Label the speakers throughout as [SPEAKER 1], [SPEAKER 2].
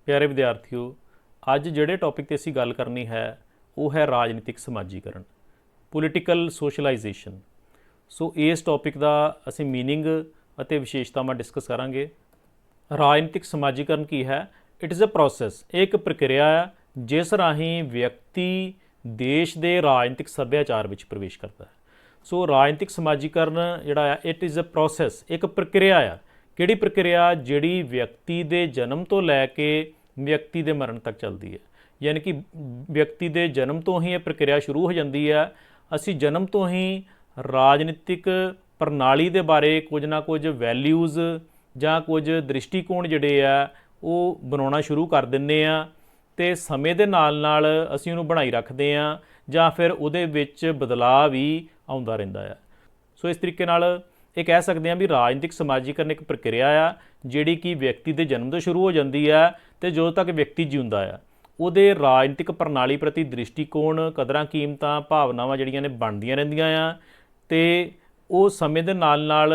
[SPEAKER 1] प्यारे विद्यार्थियों, अज जिहड़े टॉपिक ते असीं गल करनी है वो है राजनीतिक समाजीकरण, पोलीटिकल सोशलाइजेशन। सो इस टॉपिक का असीं मीनिंग अते विशेषतावां डिस्कस करांगे। राजनीतिक समाजीकरण की है? इट इज़ अ प्रोसैस, एक प्रक्रिया है जिस राही व्यक्ति देश के राजनीतिक सभ्याचार विच प्रवेश करता है। सो राजनीतिक समाजीकरण जिहड़ा है इट इज़ अ प्रोसैस, एक प्रक्रिया आ। किहड़ी प्रक्रिया? जिहड़ी व्यक्ति के जन्म तो लैके व्यक्ति के मरण तक चलती है। यानी कि व्यक्ति के जन्म तो ही यह प्रक्रिया शुरू हो जाती है। असी जन्म तो ही राजनीतिक प्रणाली के बारे कुछ ना कुछ वैल्यूज़ ਜਾਂ कुछ दृष्टिकोण ਜਿਹੜੇ ਆ ਉਹ ਬਣਾਉਣਾ शुरू कर ਦਿੰਦੇ ਆ ਤੇ ਸਮੇਂ ਦੇ ਨਾਲ ਅਸੀਂ ਉਹਨੂੰ ਬਣਾਈ ਰੱਖਦੇ ਆ ਜਾਂ ਫਿਰ ਉਹਦੇ ਵਿੱਚ ਬਦਲਾਅ ਵੀ ਆਉਂਦਾ ਰਹਿੰਦਾ ਆ। ਸੋ ਇਸ ਤਰੀਕੇ ਨਾਲ ਇਹ ਕਹਿ ਸਕਦੇ ਹਾਂ ਵੀ ਰਾਜਨੀਤਿਕ ਸਮਾਜੀਕਰਨ ਇੱਕ ਪ੍ਰਕਿਰਿਆ ਆ ਜਿਹੜੀ ਕਿ ਵਿਅਕਤੀ ਦੇ ਜਨਮ ਤੋਂ ਸ਼ੁਰੂ ਹੋ ਜਾਂਦੀ ਆ ਤੇ ਜਦੋਂ ਤੱਕ ਵਿਅਕਤੀ ਜਿਉਂਦਾ ਆ ਉਹਦੇ ਰਾਜਨੀਤਿਕ ਪ੍ਰਣਾਲੀ ਪ੍ਰਤੀ ਦ੍ਰਿਸ਼ਟੀਕੋਣ, ਕਦਰਾਂ ਕੀਮਤਾਂ, ਭਾਵਨਾਵਾਂ ਜਿਹੜੀਆਂ ਨੇ ਬਣਦੀਆਂ ਰਹਿੰਦੀਆਂ ਆ ਤੇ ਉਹ ਸਮੇਂ ਦੇ ਨਾਲ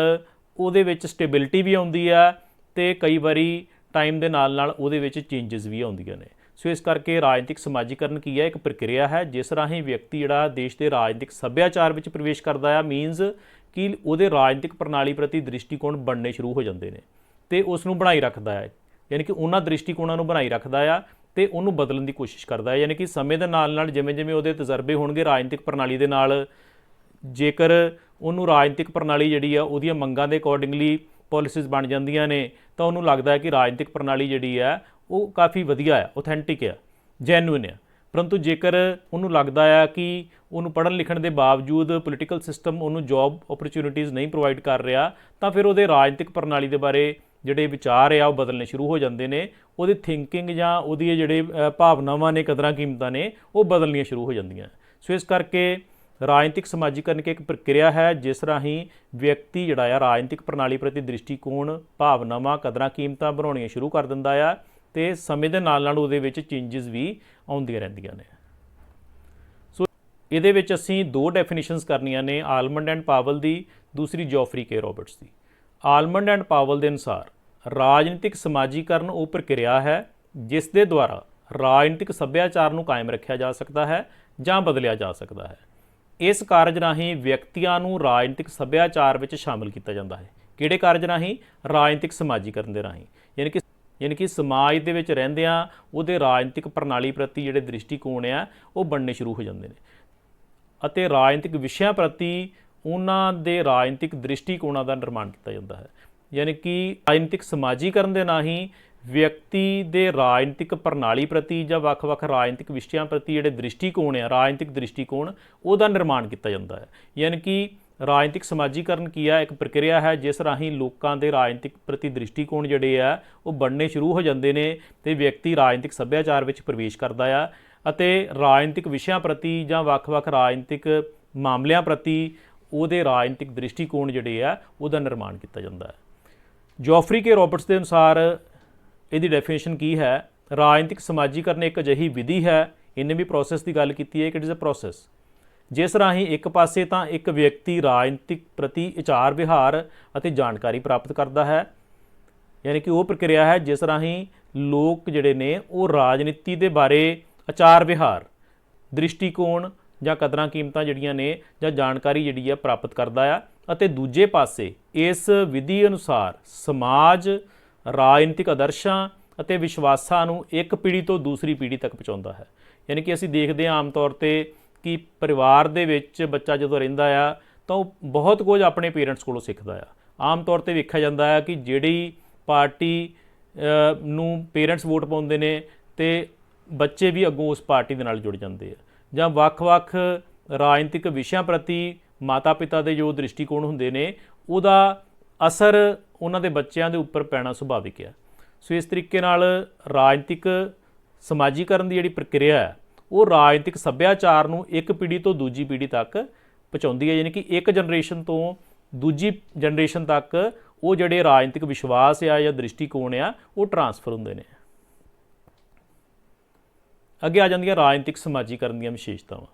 [SPEAKER 1] ਉਹਦੇ ਵਿੱਚ ਸਟੇਬਿਲਿਟੀ ਵੀ ਆਉਂਦੀ ਆ ਤੇ ਕਈ ਵਾਰੀ टाइम के नाल ਉਹਦੇ ਵਿੱਚ चेंजिस भी आउंदियां ने। सो इस करके राजनीतिक समाजीकरण की है? एक प्रक्रिया है जिस राही व्यक्ति जिहड़ा देश के राजनीतिक सभ्याचार विच प्रवेश करता है, मीनस कि ਉਹਦੇ राजनीतिक प्रणाली प्रति दृष्टिकोण बनने शुरू हो जाते हैं तो उसनूं बनाई रखता है, यानी कि उन्हां दृष्टिकोणां नूं बनाई रखता है तो उन्होंने बदलने की कोशिश करता है। यानी कि समय के नाल जिमें जिमें ਉਹਦੇ तजर्बे होणगे राजनीतिक प्रणाली के नाल, जेकर ਉਹਨੂੰ राजनीतिक प्रणाली जिहड़ी आ ਉਹਦੀਆਂ ਮੰਗਾਂ ਦੇ अकॉर्डिंगली पॉलिसीज़ बन जांदियां ने तो उन्होंने लगता है कि राजनीतिक प्रणाली जिहड़ी है वो काफ़ी वधिया है, ऑथेंटिक है, जैनुइन है। परंतु जेकर उन्होंने लगता है कि उन्होंने पढ़न लिखण के बावजूद पोलीटिकल सिस्टम उन्होंने जॉब अपॉर्चुनिटीज़ नहीं प्रोवाइड कर रहा तो फिर वो राजनीतिक प्रणाली के बारे जिहड़े विचार आ वो बदलने शुरू हो जाते हैं। वो थिंकिंग जां उहदी जिहड़े भावनावां ने, कदरां कीमतां ने वो बदलनियां शुरू हो जांदियां। सो इस करके राजनीतिक समाजीकरण की एक प्रक्रिया है जिस राही व्यक्ति जिहड़ा आ राजनीतिक प्रणाली प्रति दृष्टिकोण, भावनावां, कदरां कीमतां बनाउणियां शुरू कर दिंदा आ ते समय दे नाल उहदे विच चेंजिस भी आउंदियां रहिंदियां ने। सो इहदे विच असीं दो डेफिनेशनस करनियां ने, आलमंड एंड पावल दी, दूसरी जॉफरी के रॉबर्ट्स दी। आलमंड एंड पावल के अनुसार राजनीतिक समाजीकरण वो प्रक्रिया है जिस दे द्वारा राजनीतिक सभ्याचार नूं कायम रखा जा सकता है जां बदलिया जा सकता है। इस कारज राही व्यक्तियों नूं राजनीतिक सभ्याचार विच शामिल किया जाता है। किहड़े कारज राही? राजनीतिक समाजीकरण के राही। यानी कि समाज दे विच रहिंदियां उहदे राजनीतिक प्रणाली प्रति जिहड़े दृष्टिकोण आ वो बनने शुरू हो जाते हैं अते राजनीतिक विषयां प्रति उन्हां दे राजनीतिक दृष्टिकोणां दा निर्माण किया जाता है। यानी कि राजनीतिक समाजीकरण के राही व्यक्ति दे राजनीतिक प्रणाली प्रति जां वख-वख राजनीतिक विषयां प्रति जिहड़े दृष्टिकोण आ, राजनीतिक दृष्टिकोण उहदा निर्माण किया जाता है। यानी कि राजनीतिक समाजीकरण की है? एक प्रक्रिया है जिस राही लोकां दे राजनीतिक प्रति दृष्टिकोण जिहड़े आ वो बनने शुरू हो जाते हैं तो व्यक्ति राजनीतिक सभ्याचार विच प्रवेश करता है अते राजनीतिक विषयां प्रति जां वख-वख राजनीतिक मामलिਆਂ प्रति ਉਹਦੇ राजनीतिक दृष्टिकोण जिहड़े आ ਉਹਦਾ निर्माण किया जाता है। जॉफरी के रॉबर्ट्स के अनुसार ਇਹਦੀ ਡੈਫੀਨੇਸ਼ਨ ਕੀ ਹੈ? ਰਾਜਨੀਤਿਕ ਸਮਾਜੀਕਰਨ ਇੱਕ ਅਜਿਹੀ ਵਿਧੀ ਹੈ, ਇਹਨੇ ਵੀ ਪ੍ਰੋਸੈਸ ਦੀ ਗੱਲ ਕੀਤੀ ਹੈ ਕਿ ਇਟ ਇਜ਼ ਅ ਪ੍ਰੋਸੈਸ ਜਿਸ ਰਾਹੀਂ ਇੱਕ ਪਾਸੇ ਤਾਂ ਇੱਕ ਵਿਅਕਤੀ ਰਾਜਨੀਤਿਕ ਪ੍ਰਤੀ ਆਚਾਰ ਵਿਹਾਰ ਅਤੇ ਜਾਣਕਾਰੀ ਪ੍ਰਾਪਤ ਕਰਦਾ ਹੈ, ਯਾਨੀ ਕਿ ਉਹ ਪ੍ਰਕਿਰਿਆ ਹੈ ਜਿਸ ਰਾਹੀਂ ਲੋਕ ਜਿਹੜੇ ਨੇ ਉਹ ਰਾਜਨੀਤੀ ਦੇ ਬਾਰੇ ਆਚਾਰ ਵਿਹਾਰ, ਦ੍ਰਿਸ਼ਟੀਕੋਣ ਜਾਂ ਕਦਰਾਂ ਕੀਮਤਾਂ ਜਿਹੜੀਆਂ ਨੇ ਜਾਂ ਜਾਣਕਾਰੀ ਜਿਹੜੀ ਆ ਪ੍ਰਾਪਤ ਕਰਦਾ ਆ ਅਤੇ ਦੂਜੇ ਪਾਸੇ ਇਸ ਵਿਧੀ ਅਨੁਸਾਰ ਸਮਾਜ ਰਾਜਨੀਤਿਕ ਆਦਰਸ਼ਾਂ ਅਤੇ ਵਿਸ਼ਵਾਸਾਂ ਨੂੰ ਇੱਕ ਪੀੜ੍ਹੀ ਤੋਂ ਦੂਸਰੀ ਪੀੜ੍ਹੀ ਤੱਕ ਪਹੁੰਚਾਉਂਦਾ ਹੈ। ਯਾਨੀ ਕਿ ਅਸੀਂ ਦੇਖਦੇ ਹਾਂ ਆਮ ਤੌਰ 'ਤੇ ਕਿ ਪਰਿਵਾਰ ਦੇ ਵਿੱਚ ਬੱਚਾ ਜਦੋਂ ਰਹਿੰਦਾ ਆ ਤਾਂ ਉਹ ਬਹੁਤ ਕੁਝ ਆਪਣੇ ਪੇਰੈਂਟਸ ਕੋਲੋਂ ਸਿੱਖਦਾ ਆ। ਆਮ ਤੌਰ 'ਤੇ ਵੇਖਿਆ ਜਾਂਦਾ ਹੈ ਕਿ ਜਿਹੜੀ ਪਾਰਟੀ ਨੂੰ ਪੇਰੈਂਟਸ ਵੋਟ ਪਾਉਂਦੇ ਨੇ ਤੇ ਬੱਚੇ ਵੀ ਅੱਗੋਂ ਉਸ ਪਾਰਟੀ ਦੇ ਨਾਲ ਜੁੜ ਜਾਂਦੇ ਆ, ਜਾਂ ਵੱਖ-ਵੱਖ ਰਾਜਨੀਤਿਕ ਵਿਸ਼ਿਆਂ ਪ੍ਰਤੀ ਮਾਤਾ ਪਿਤਾ ਦੇ ਜੋ ਦ੍ਰਿਸ਼ਟੀਕੋਣ ਹੁੰਦੇ ਨੇ ਉਹਦਾ असर उन्होंने बच्चों के उपर पैना सुभाविक है। सो इस तरीके नाल राजनीतिक समाजीकरण की जी प्रक्रिया है वो राजनीतिक सभ्याचार नूं एक पीढ़ी तो दूजी पीढ़ी तक पहुँचाती है। यानी कि एक जनरेशन तो दूजी जनरेशन तक वो जोड़े राजनीतिक विश्वास आ या दृष्टिकोण आ वो ट्रांसफर होंगे ने। अगे आ जांदियां राजनीतिक समाजीकरण दी विशेषतावां।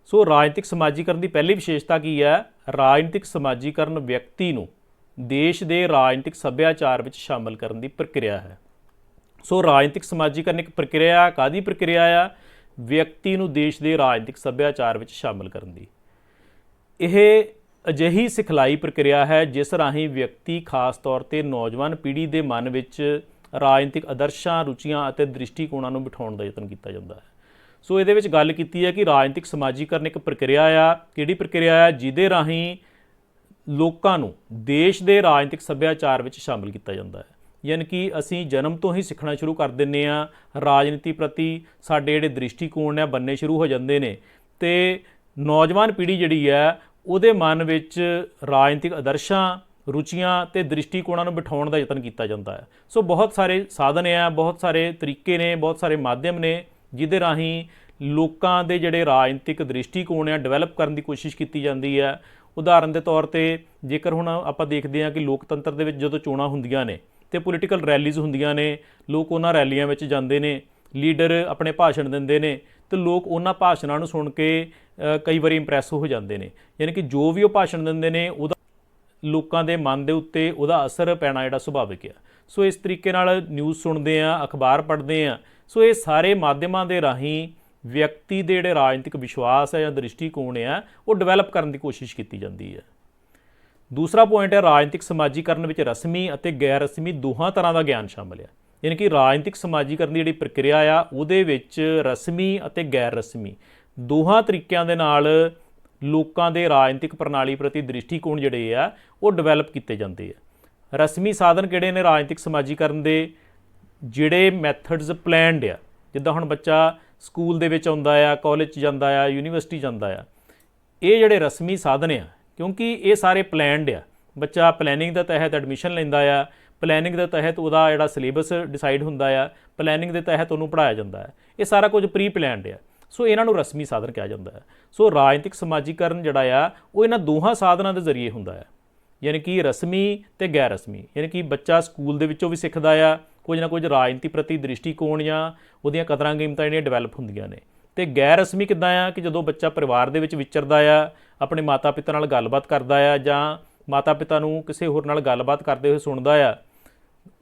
[SPEAKER 1] सो राजनीतिक समाजीकरण की पहली विशेषता की है? राजनीतिक समाजीकरण व्यक्ति नूं देश के राजनीतिक सभ्याचार में शामिल करने की प्रक्रिया है। ਸੋ ਰਾਜਨੀਤਿਕ ਸਮਾਜੀਕਰਨ ਇੱਕ ਪ੍ਰਕਿਰਿਆ, ਕਾਹਦੀ ਪ੍ਰਕਿਰਿਆ ਆ? ਵਿਅਕਤੀ ਨੂੰ ਦੇਸ਼ ਦੇ ਰਾਜਨੀਤਿਕ ਸੱਭਿਆਚਾਰ ਵਿੱਚ ਸ਼ਾਮਲ ਕਰਨ ਦੀ। ਇਹ ਅਜਿਹੀ ਸਿਖਲਾਈ ਪ੍ਰਕਿਰਿਆ ਹੈ ਜਿਸ ਰਾਹੀਂ ਵਿਅਕਤੀ, ਖਾਸ ਤੌਰ 'ਤੇ ਨੌਜਵਾਨ ਪੀੜ੍ਹੀ ਦੇ ਮਨ ਵਿੱਚ ਰਾਜਨੀਤਿਕ ਆਦਰਸ਼ਾਂ, ਰੁਚੀਆਂ ਅਤੇ ਦ੍ਰਿਸ਼ਟੀਕੋਣਾਂ ਨੂੰ ਬਿਠਾਉਣ ਦਾ ਯਤਨ ਕੀਤਾ ਜਾਂਦਾ ਹੈ। ਸੋ ਇਹਦੇ ਵਿੱਚ ਗੱਲ ਕੀਤੀ ਹੈ ਕਿ ਰਾਜਨੀਤਿਕ ਸਮਾਜੀਕਰਨ ਇੱਕ ਪ੍ਰਕਿਰਿਆ ਆ। ਕਿਹੜੀ ਪ੍ਰਕਿਰਿਆ ਆ? ਜਿਹਦੇ ਰਾਹੀਂ ਲੋਕਾਂ ਨੂੰ ਦੇਸ਼ ਦੇ ਰਾਜਨੀਤਿਕ ਸੱਭਿਆਚਾਰ ਵਿੱਚ ਸ਼ਾਮਲ ਕੀਤਾ ਜਾਂਦਾ ਹੈ। ਯਾਨੀ ਕਿ ਅਸੀਂ ਜਨਮ ਤੋਂ ਹੀ ਸਿੱਖਣਾ ਸ਼ੁਰੂ ਕਰ ਦਿੰਦੇ ਹਾਂ, ਰਾਜਨੀਤੀ ਪ੍ਰਤੀ ਸਾਡੇ ਜਿਹੜੇ ਦ੍ਰਿਸ਼ਟੀਕੋਣ ਨੇ ਬੰਨੇ ਸ਼ੁਰੂ ਹੋ ਜਾਂਦੇ ਨੇ, ਅਤੇ ਨੌਜਵਾਨ ਪੀੜ੍ਹੀ ਜਿਹੜੀ ਹੈ ਉਹਦੇ ਮਨ ਵਿੱਚ ਰਾਜਨੀਤਿਕ ਆਦਰਸ਼ਾਂ, ਰੁਚੀਆਂ ਅਤੇ ਦ੍ਰਿਸ਼ਟੀਕੋਣਾਂ ਨੂੰ ਬਿਠਾਉਣ ਦਾ ਯਤਨ ਕੀਤਾ ਜਾਂਦਾ ਹੈ। ਸੋ ਬਹੁਤ ਸਾਰੇ ਸਾਧਨ ਆ, ਬਹੁਤ ਸਾਰੇ ਤਰੀਕੇ ਨੇ, ਬਹੁਤ ਸਾਰੇ ਮਾਧਿਅਮ ਨੇ ਜਿਹਦੇ ਰਾਹੀਂ ਲੋਕਾਂ ਦੇ ਜਿਹੜੇ ਰਾਜਨੀਤਿਕ ਦ੍ਰਿਸ਼ਟੀਕੋਣ ਆ ਡਿਵੈਲਪ ਕਰਨ ਦੀ ਕੋਸ਼ਿਸ਼ ਕੀਤੀ ਜਾਂਦੀ ਹੈ। ਉਦਾਹਰਨ ਦੇ ਤੌਰ 'ਤੇ ਜੇਕਰ ਹੁਣ ਆਪਾਂ ਦੇਖਦੇ ਹਾਂ ਕਿ ਲੋਕਤੰਤਰ ਦੇ ਵਿੱਚ ਜਦੋਂ ਚੋਣਾਂ ਹੁੰਦੀਆਂ ਨੇ ਅਤੇ ਪੋਲੀਟੀਕਲ ਰੈਲੀਜ਼ ਹੁੰਦੀਆਂ ਨੇ, ਲੋਕ ਉਹਨਾਂ ਰੈਲੀਆਂ ਵਿੱਚ ਜਾਂਦੇ ਨੇ, ਲੀਡਰ ਆਪਣੇ ਭਾਸ਼ਣ ਦਿੰਦੇ ਨੇ ਅਤੇ ਲੋਕ ਉਹਨਾਂ ਭਾਸ਼ਣਾਂ ਨੂੰ ਸੁਣ ਕੇ ਕਈ ਵਾਰੀ ਇੰਪਰੈਸ ਹੋ ਜਾਂਦੇ ਨੇ। ਯਾਨੀ ਕਿ ਜੋ ਵੀ ਉਹ ਭਾਸ਼ਣ ਦਿੰਦੇ ਨੇ ਉਹਦਾ ਲੋਕਾਂ ਦੇ ਮਨ ਦੇ ਉੱਤੇ ਉਹਦਾ ਅਸਰ ਪੈਣਾ ਜਿਹੜਾ ਸੁਭਾਵਿਕ ਆ। ਸੋ ਇਸ ਤਰੀਕੇ ਨਾਲ ਨਿਊਜ਼ ਸੁਣਦੇ ਆ, ਅਖਬਾਰ ਪੜ੍ਹਦੇ ਆ। ਸੋ ਇਹ ਸਾਰੇ ਮਾਧਿਅਮਾਂ ਦੇ ਰਾਹੀਂ ਵਿਅਕਤੀ ਦੇ ਜਿਹੜੇ ਰਾਜਨੀਤਿਕ ਵਿਸ਼ਵਾਸ ਹੈ ਜਾਂ ਦ੍ਰਿਸ਼ਟੀਕੋਣ ਆ ਉਹ ਡਿਵੈਲਪ ਕਰਨ ਦੀ ਕੋਸ਼ਿਸ਼ ਕੀਤੀ ਜਾਂਦੀ ਹੈ। ਦੂਸਰਾ ਪੁਆਇੰਟ ਹੈ ਰਾਜਨੀਤਿਕ ਸਮਾਜੀਕਰਨ ਵਿੱਚ ਰਸਮੀ ਅਤੇ ਗੈਰ ਰਸਮੀ ਦੋਹਾਂ ਤਰ੍ਹਾਂ ਦਾ ਗਿਆਨ ਸ਼ਾਮਲ ਹੈ। ਯਾਨੀ ਕਿ ਰਾਜਨੀਤਿਕ ਸਮਾਜੀਕਰਨ ਦੀ ਜਿਹੜੀ ਪ੍ਰਕਿਰਿਆ ਆ ਉਹਦੇ ਵਿੱਚ ਰਸਮੀ ਅਤੇ ਗੈਰ ਰਸਮੀ ਦੋਹਾਂ ਤਰੀਕਿਆਂ ਦੇ ਨਾਲ ਲੋਕਾਂ ਦੇ ਰਾਜਨੀਤਿਕ ਪ੍ਰਣਾਲੀ ਪ੍ਰਤੀ ਦ੍ਰਿਸ਼ਟੀਕੋਣ ਜਿਹੜੇ ਆ ਉਹ ਡਿਵੈਲਪ ਕੀਤੇ ਜਾਂਦੇ ਆ। ਰਸਮੀ ਸਾਧਨ ਕਿਹੜੇ ਨੇ ਰਾਜਨੀਤਿਕ ਸਮਾਜੀਕਰਨ ਦੇ? ਜਿਹੜੇ ਮੈਥਡਸ ਪਲੈਨਡ ਆ, ਜਿੱਦਾਂ ਹੁਣ ਬੱਚਾ ਸਕੂਲ ਦੇ ਵਿੱਚ ਆਉਂਦਾ ਆ, ਕਾਲਜ 'ਚ ਜਾਂਦਾ ਆ, ਯੂਨੀਵਰਸਿਟੀ ਜਾਂਦਾ ਆ, ਇਹ ਜਿਹੜੇ ਰਸਮੀ ਸਾਧਨ ਆ ਕਿਉਂਕਿ ਇਹ ਸਾਰੇ ਪਲੈਨਡ ਆ। ਬੱਚਾ ਪਲੈਨਿੰਗ ਦੇ ਤਹਿਤ ਐਡਮਿਸ਼ਨ ਲੈਂਦਾ ਆ, ਪਲੈਨਿੰਗ ਦੇ ਤਹਿਤ ਉਹਦਾ ਜਿਹੜਾ ਸਿਲੇਬਸ ਡਿਸਾਈਡ ਹੁੰਦਾ ਆ, ਪਲੈਨਿੰਗ ਦੇ ਤਹਿਤ ਉਹਨੂੰ ਪੜ੍ਹਾਇਆ ਜਾਂਦਾ ਹੈ। ਇਹ ਸਾਰਾ ਕੁਝ ਪ੍ਰੀ ਪਲੈਨਡ ਆ। ਸੋ ਇਹਨਾਂ ਨੂੰ ਰਸਮੀ ਸਾਧਨ ਕਿਹਾ ਜਾਂਦਾ ਹੈ। ਸੋ ਰਾਜਨੀਤਿਕ ਸਮਾਜੀਕਰਨ ਜਿਹੜਾ ਆ ਉਹ ਇਹਨਾਂ ਦੋਹਾਂ ਸਾਧਨਾਂ ਦੇ ਜ਼ਰੀਏ ਹੁੰਦਾ ਹੈ, ਯਾਨੀ ਕਿ ਰਸਮੀ ਅਤੇ ਗੈਰ ਰਸਮੀ। ਯਾਨੀ ਕਿ ਬੱਚਾ ਸਕੂਲ ਦੇ ਵਿੱਚੋਂ ਵੀ ਸਿੱਖਦਾ ਆ, ਕੁਝ ਨਾ ਕੁਝ ਰਾਜਨੀਤੀ ਪ੍ਰਤੀ ਦ੍ਰਿਸ਼ਟੀਕੋਣ ਜਾਂ ਉਹਦੀਆਂ ਕਦਰਾਂ ਕੀਮਤਾਂ ਜਿਹੜੀਆਂ ਡਿਵੈਲਪ ਹੁੰਦੀਆਂ ਨੇ। ਅਤੇ ਗੈਰ ਰਸਮੀ ਕਿੱਦਾਂ ਆ ਕਿ ਜਦੋਂ ਬੱਚਾ ਪਰਿਵਾਰ ਦੇ ਵਿੱਚ ਵਿਚਰਦਾ ਆ, ਆਪਣੇ ਮਾਤਾ ਪਿਤਾ ਨਾਲ ਗੱਲਬਾਤ ਕਰਦਾ ਆ ਜਾਂ ਮਾਤਾ ਪਿਤਾ ਨੂੰ ਕਿਸੇ ਹੋਰ ਨਾਲ ਗੱਲਬਾਤ ਕਰਦੇ ਹੋਏ ਸੁਣਦਾ ਆ,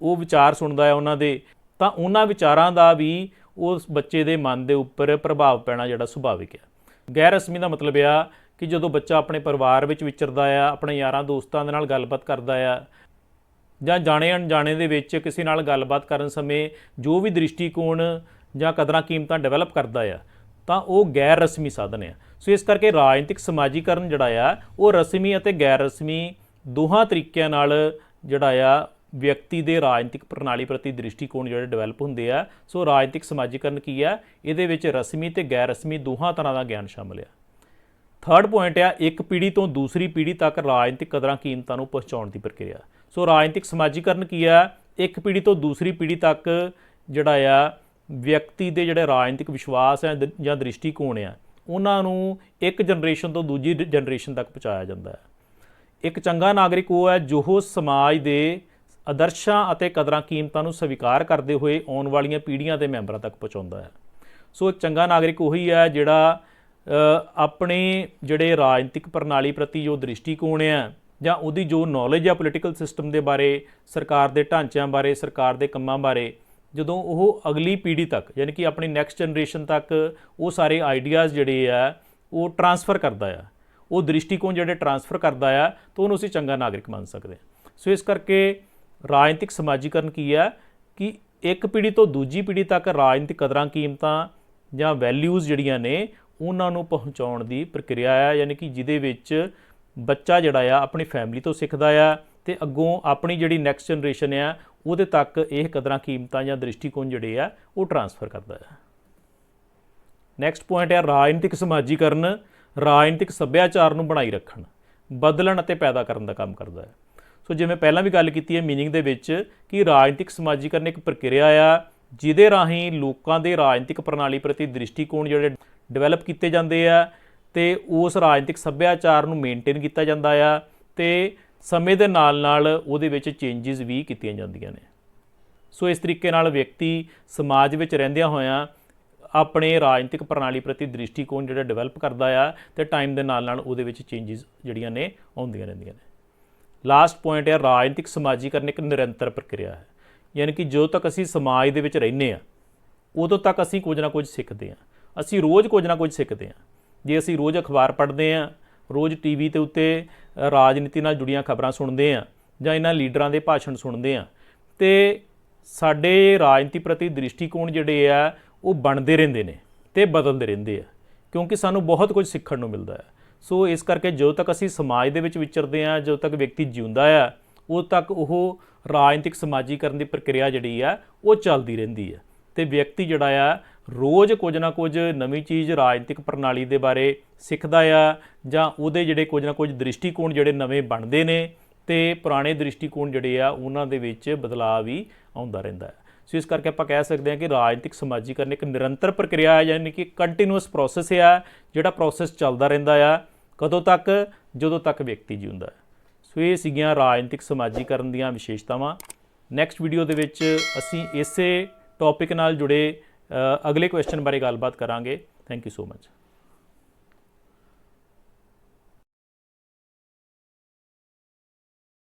[SPEAKER 1] ਉਹ ਵਿਚਾਰ ਸੁਣਦਾ ਆ ਉਹਨਾਂ ਦੇ, ਤਾਂ ਉਹਨਾਂ ਵਿਚਾਰਾਂ ਦਾ ਵੀ ਉਸ ਬੱਚੇ ਦੇ ਮਨ ਦੇ ਉੱਪਰ ਪ੍ਰਭਾਵ ਪੈਣਾ ਜਿਹੜਾ ਸੁਭਾਵਿਕ ਆ। ਗੈਰ ਰਸਮੀ ਦਾ ਮਤਲਬ ਆ ਕਿ ਜਦੋਂ ਬੱਚਾ ਆਪਣੇ ਪਰਿਵਾਰ ਵਿੱਚ ਵਿਚਰਦਾ ਆ, ਆਪਣੇ ਯਾਰਾਂ ਦੋਸਤਾਂ ਦੇ ਨਾਲ ਗੱਲਬਾਤ ਕਰਦਾ ਆ ਜਾਂ ਜਾਣੇ ਅਣਜਾਣੇ ਦੇ ਵਿੱਚ ਕਿਸੇ ਨਾਲ ਗੱਲਬਾਤ ਕਰਨ ਸਮੇਂ ਜੋ ਵੀ ਦ੍ਰਿਸ਼ਟੀਕੋਣ ਜਾਂ ਕਦਰਾਂ ਕੀਮਤਾਂ ਡਿਵੈਲਪ ਕਰਦਾ ਆ, ਤਾਂ ਉਹ ਗੈਰ ਰਸਮੀ ਸਾਧਨ ਆ। ਸੋ ਇਸ ਕਰਕੇ ਰਾਜਨੀਤਿਕ ਸਮਾਜੀਕਰਨ ਜਿਹੜਾ ਆ ਉਹ ਰਸਮੀ ਅਤੇ ਗੈਰ ਰਸਮੀ ਦੋਹਾਂ ਤਰੀਕਿਆਂ ਨਾਲ ਜਿਹੜਾ ਆ ਵਿਅਕਤੀ ਦੇ ਰਾਜਨੀਤਿਕ ਪ੍ਰਣਾਲੀ ਪ੍ਰਤੀ ਦ੍ਰਿਸ਼ਟੀਕੋਣ ਜਿਹੜੇ ਡਿਵੈਲਪ ਹੁੰਦੇ ਆ। ਸੋ ਰਾਜਨੀਤਿਕ ਸਮਾਜੀਕਰਨ ਕੀ ਆ? ਇਹਦੇ ਵਿੱਚ ਰਸਮੀ ਅਤੇ ਗੈਰ ਰਸਮੀ ਦੋਹਾਂ ਤਰ੍ਹਾਂ ਦਾ ਗਿਆਨ ਸ਼ਾਮਲ ਆ। ਥਰਡ ਪੁਆਇੰਟ ਆ ਇੱਕ ਪੀੜ੍ਹੀ ਤੋਂ ਦੂਸਰੀ ਪੀੜ੍ਹੀ ਤੱਕ ਰਾਜਨੀਤਿਕ ਕਦਰਾਂ ਕੀਮਤਾਂ ਨੂੰ ਪਹੁੰਚਾਉਣ ਦੀ ਪ੍ਰਕਿਰਿਆ। ਸੋ ਰਾਜਨੀਤਿਕ ਸਮਾਜੀਕਰਨ ਕੀ ਆ? ਇੱਕ ਪੀੜ੍ਹੀ ਤੋਂ ਦੂਸਰੀ ਪੀੜ੍ਹੀ ਤੱਕ ਜਿਹੜਾ ਆ ਵਿਅਕਤੀ ਦੇ ਜਿਹੜੇ ਰਾਜਨੀਤਿਕ ਵਿਸ਼ਵਾਸ ਹੈ ਜਾਂ ਦ੍ਰਿਸ਼ਟੀਕੋਣ ਆ ਉਹਨਾਂ ਨੂੰ ਇੱਕ ਜਨਰੇਸ਼ਨ ਤੋਂ ਦੂਜੀ ਜਨਰੇਸ਼ਨ ਤੱਕ ਪਹੁੰਚਾਇਆ ਜਾਂਦਾ ਹੈ। ਇੱਕ ਚੰਗਾ ਨਾਗਰਿਕ ਉਹ ਹੈ ਜੋ ਸਮਾਜ ਦੇ ਆਦਰਸ਼ਾਂ ਅਤੇ ਕਦਰਾਂ ਕੀਮਤਾਂ ਨੂੰ ਸਵੀਕਾਰ ਕਰਦੇ ਹੋਏ ਆਉਣ ਵਾਲੀਆਂ ਪੀੜ੍ਹੀਆਂ ਦੇ ਮੈਂਬਰਾਂ ਤੱਕ ਪਹੁੰਚਾਉਂਦਾ ਹੈ। ਸੋ ਇੱਕ ਚੰਗਾ ਨਾਗਰਿਕ ਉਹੀ ਹੈ ਜਿਹੜਾ ਆਪਣੇ ਜਿਹੜੇ ਰਾਜਨੀਤਿਕ ਪ੍ਰਣਾਲੀ ਪ੍ਰਤੀ ਜੋ ਦ੍ਰਿਸ਼ਟੀਕੋਣ ਆ ਜਾਂ ਉਹਦੀ ਜੋ ਨੌਲੇਜ ਆ ਪੋਲੀਟੀਕਲ ਸਿਸਟਮ ਦੇ ਬਾਰੇ, ਸਰਕਾਰ ਦੇ ਢਾਂਚਿਆਂ ਬਾਰੇ, ਸਰਕਾਰ ਦੇ ਕੰਮਾਂ ਬਾਰੇ, ਜਦੋਂ ਉਹ ਅਗਲੀ ਪੀੜ੍ਹੀ ਤੱਕ ਯਾਨੀ ਕਿ ਆਪਣੀ ਨੈਕਸਟ ਜਨਰੇਸ਼ਨ ਤੱਕ ਉਹ ਸਾਰੇ ਆਈਡੀਆਜ਼ ਜਿਹੜੇ ਆ ਉਹ ਟਰਾਂਸਫਰ ਕਰਦਾ ਆ, ਉਹ ਦ੍ਰਿਸ਼ਟੀਕੋਣ ਜਿਹੜੇ ਟਰਾਂਸਫਰ ਕਰਦਾ ਆ, ਤਾਂ ਉਹਨੂੰ ਅਸੀਂ ਚੰਗਾ ਨਾਗਰਿਕ ਮੰਨ ਸਕਦੇ ਹਾਂ। ਸੋ ਇਸ ਕਰਕੇ ਰਾਜਨੀਤਿਕ ਸਮਾਜੀਕਰਨ ਕੀ ਹੈ ਕਿ ਇੱਕ ਪੀੜ੍ਹੀ ਤੋਂ ਦੂਜੀ ਪੀੜ੍ਹੀ ਤੱਕ ਰਾਜਨੀਤਿਕ ਕਦਰਾਂ ਕੀਮਤਾਂ ਜਾਂ ਵੈਲਿਊਜ਼ ਜਿਹੜੀਆਂ ਨੇ ਉਹਨਾਂ ਨੂੰ ਪਹੁੰਚਾਉਣ ਦੀ ਪ੍ਰਕਿਰਿਆ ਆ। ਯਾਨੀ ਕਿ ਜਿਹਦੇ ਵਿੱਚ ਬੱਚਾ ਜਿਹੜਾ ਆ ਆਪਣੀ ਫੈਮਿਲੀ ਤੋਂ ਸਿੱਖਦਾ ਆ ਅਤੇ ਅੱਗੋਂ ਆਪਣੀ ਜਿਹੜੀ ਨੈਕਸਟ ਜਨਰੇਸ਼ਨ ਆ ਉਹਦੇ ਤੱਕ ਇਹ ਕਦਰਾਂ ਕੀਮਤਾਂ ਜਾਂ ਦ੍ਰਿਸ਼ਟੀਕੋਣ ਜਿਹੜੇ ਆ ਉਹ ਟਰਾਂਸਫਰ ਕਰਦਾ ਆ। ਨੈਕਸਟ ਪੁਆਇੰਟ ਹੈ ਰਾਜਨੀਤਿਕ ਸਮਾਜੀਕਰਨ ਰਾਜਨੀਤਿਕ ਸੱਭਿਆਚਾਰ ਨੂੰ ਬਣਾਈ ਰੱਖਣ, ਬਦਲਣ ਅਤੇ ਪੈਦਾ ਕਰਨ ਦਾ ਕੰਮ ਕਰਦਾ ਹੈ। ਸੋ ਜਿਵੇਂ ਪਹਿਲਾਂ ਵੀ ਗੱਲ ਕੀਤੀ ਹੈ ਮੀਨਿੰਗ ਦੇ ਵਿੱਚ ਕਿ ਰਾਜਨੀਤਿਕ ਸਮਾਜੀਕਰਨ ਇੱਕ ਪ੍ਰਕਿਰਿਆ ਆ ਜਿਹਦੇ ਰਾਹੀਂ ਲੋਕਾਂ ਦੇ ਰਾਜਨੀਤਿਕ ਪ੍ਰਣਾਲੀ ਪ੍ਰਤੀ ਦ੍ਰਿਸ਼ਟੀਕੋਣ ਜਿਹੜੇ ਡਿਵੈਲਪ ਕੀਤੇ ਜਾਂਦੇ ਆ ਅਤੇ ਉਸ ਰਾਜਨੀਤਿਕ ਸੱਭਿਆਚਾਰ ਨੂੰ ਮੇਨਟੇਨ ਕੀਤਾ ਜਾਂਦਾ ਆ ਅਤੇ ਸਮੇਂ ਦੇ ਨਾਲ ਨਾਲ ਉਹਦੇ ਵਿੱਚ ਚੇਂਜਿਸ ਵੀ ਕੀਤੀਆਂ ਜਾਂਦੀਆਂ ਨੇ। ਸੋ ਇਸ ਤਰੀਕੇ ਨਾਲ ਵਿਅਕਤੀ ਸਮਾਜ ਵਿੱਚ ਰਹਿੰਦਿਆਂ ਹੋਇਆਂ ਆਪਣੇ ਰਾਜਨੀਤਿਕ ਪ੍ਰਣਾਲੀ ਪ੍ਰਤੀ ਦ੍ਰਿਸ਼ਟੀਕੋਣ ਜਿਹੜਾ ਡਿਵੈਲਪ ਕਰਦਾ ਆ ਅਤੇ ਟਾਈਮ ਦੇ ਨਾਲ ਨਾਲ ਉਹਦੇ ਵਿੱਚ ਚੇਂਜਿਸ ਜਿਹੜੀਆਂ ਨੇ ਆਉਂਦੀਆਂ ਰਹਿੰਦੀਆਂ ਨੇ। ਲਾਸਟ ਪੁਆਇੰਟ ਹੈ ਰਾਜਨੀਤਿਕ ਸਮਾਜੀਕਰਨ ਇੱਕ ਨਿਰੰਤਰ ਪ੍ਰਕਿਰਿਆ ਹੈ। ਯਾਨੀ ਕਿ ਜਦੋਂ ਤੱਕ ਅਸੀਂ ਸਮਾਜ ਦੇ ਵਿੱਚ ਰਹਿੰਦੇ ਹਾਂ ਉਦੋਂ ਤੱਕ ਅਸੀਂ ਕੁਝ ਨਾ ਕੁਝ ਸਿੱਖਦੇ ਹਾਂ, ਅਸੀਂ ਰੋਜ਼ ਕੁਝ ਨਾ ਕੁਝ ਸਿੱਖਦੇ ਹਾਂ। ਜੇ ਅਸੀਂ ਰੋਜ਼ ਅਖਬਾਰ ਪੜ੍ਹਦੇ ਹਾਂ, ਰੋਜ਼ ਟੀਵੀ ਦੇ ਉੱਤੇ ਰਾਜਨੀਤੀ ਨਾਲ ਜੁੜੀਆਂ ਖਬਰਾਂ ਸੁਣਦੇ ਹਾਂ ਜਾਂ ਇਹਨਾਂ ਲੀਡਰਾਂ ਦੇ ਭਾਸ਼ਣ ਸੁਣਦੇ ਹਾਂ, ਤੇ ਸਾਡੇ ਰਾਜਨੀਤੀ ਪ੍ਰਤੀ ਦ੍ਰਿਸ਼ਟੀਕੋਣ ਜਿਹੜੇ ਆ ਉਹ ਬਣਦੇ ਰਹਿੰਦੇ ਨੇ ਤੇ ਬਦਲਦੇ ਰਹਿੰਦੇ ਆ, ਕਿਉਂਕਿ ਸਾਨੂੰ ਬਹੁਤ ਕੁਝ ਸਿੱਖਣ ਨੂੰ ਮਿਲਦਾ ਹੈ। ਸੋ ਇਸ ਕਰਕੇ ਜਦੋਂ ਤੱਕ ਅਸੀਂ ਸਮਾਜ ਦੇ ਵਿੱਚ ਵਿਚਰਦੇ ਹਾਂ, ਜਦੋਂ ਤੱਕ ਵਿਅਕਤੀ ਜਿਉਂਦਾ ਆ, ਉਦੋਂ ਤੱਕ ਉਹ ਰਾਜਨੀਤਿਕ ਸਮਾਜੀਕਰਨ ਦੀ ਪ੍ਰਕਿਰਿਆ ਜਿਹੜੀ ਆ ਉਹ ਚੱਲਦੀ ਰਹਿੰਦੀ ਹੈ। ਤੇ ਵਿਅਕਤੀ ਜਿਹੜਾ ਆ ਰੋਜ਼ ਕੁਝ ਨਾ ਕੁਝ ਨਵੀਂ ਚੀਜ਼ ਰਾਜਨੀਤਿਕ ਪ੍ਰਣਾਲੀ ਦੇ ਬਾਰੇ ਸਿੱਖਦਾ ਆ, ਜਾਂ ਉਹਦੇ ਜਿਹੜੇ ਕੁਝ ਨਾ ਕੁਝ ਦ੍ਰਿਸ਼ਟੀਕੋਣ ਜਿਹੜੇ ਨਵੇਂ ਬਣਦੇ ਨੇ ਤੇ ਪੁਰਾਣੇ ਦ੍ਰਿਸ਼ਟੀਕੋਣ ਜਿਹੜੇ ਆ ਉਹਨਾਂ ਦੇ ਵਿੱਚ ਬਦਲਾਅ ਵੀ ਆਉਂਦਾ ਰਹਿੰਦਾ ਹੈ। ਸੋ ਇਸ ਕਰਕੇ ਆਪਾਂ ਕਹਿ ਸਕਦੇ ਹਾਂ ਕਿ ਰਾਜਨੀਤਿਕ ਸਮਾਜੀਕਰਨ ਇੱਕ ਨਿਰੰਤਰ ਪ੍ਰਕਿਰਿਆ ਹੈ, ਯਾਨੀ ਕਿ ਕੰਟੀਨਿਊਸ ਪ੍ਰੋਸੈਸ ਆ, ਜਿਹੜਾ ਪ੍ਰੋਸੈਸ ਚੱਲਦਾ ਰਹਿੰਦਾ ਆ। ਕਦੋਂ ਤੱਕ? ਜਦੋਂ ਤੱਕ ਵਿਅਕਤੀ ਜਿਉਂਦਾ ਹੈ। ਸੋ ਇਹ ਸੀਗੀਆਂ ਰਾਜਨੀਤਿਕ ਸਮਾਜੀਕਰਨ ਦੀਆਂ ਵਿਸ਼ੇਸ਼ਤਾਵਾਂ। ਨੈਕਸਟ ਵੀਡੀਓ ਦੇ ਵਿੱਚ ਅਸੀਂ ਇਸੇ ਟੌਪਿਕ ਨਾਲ ਜੁੜੇ ਅਗਲੇ ਕੁਐਸਚਨ ਬਾਰੇ ਗੱਲਬਾਤ ਕਰਾਂਗੇ। Thank you so much.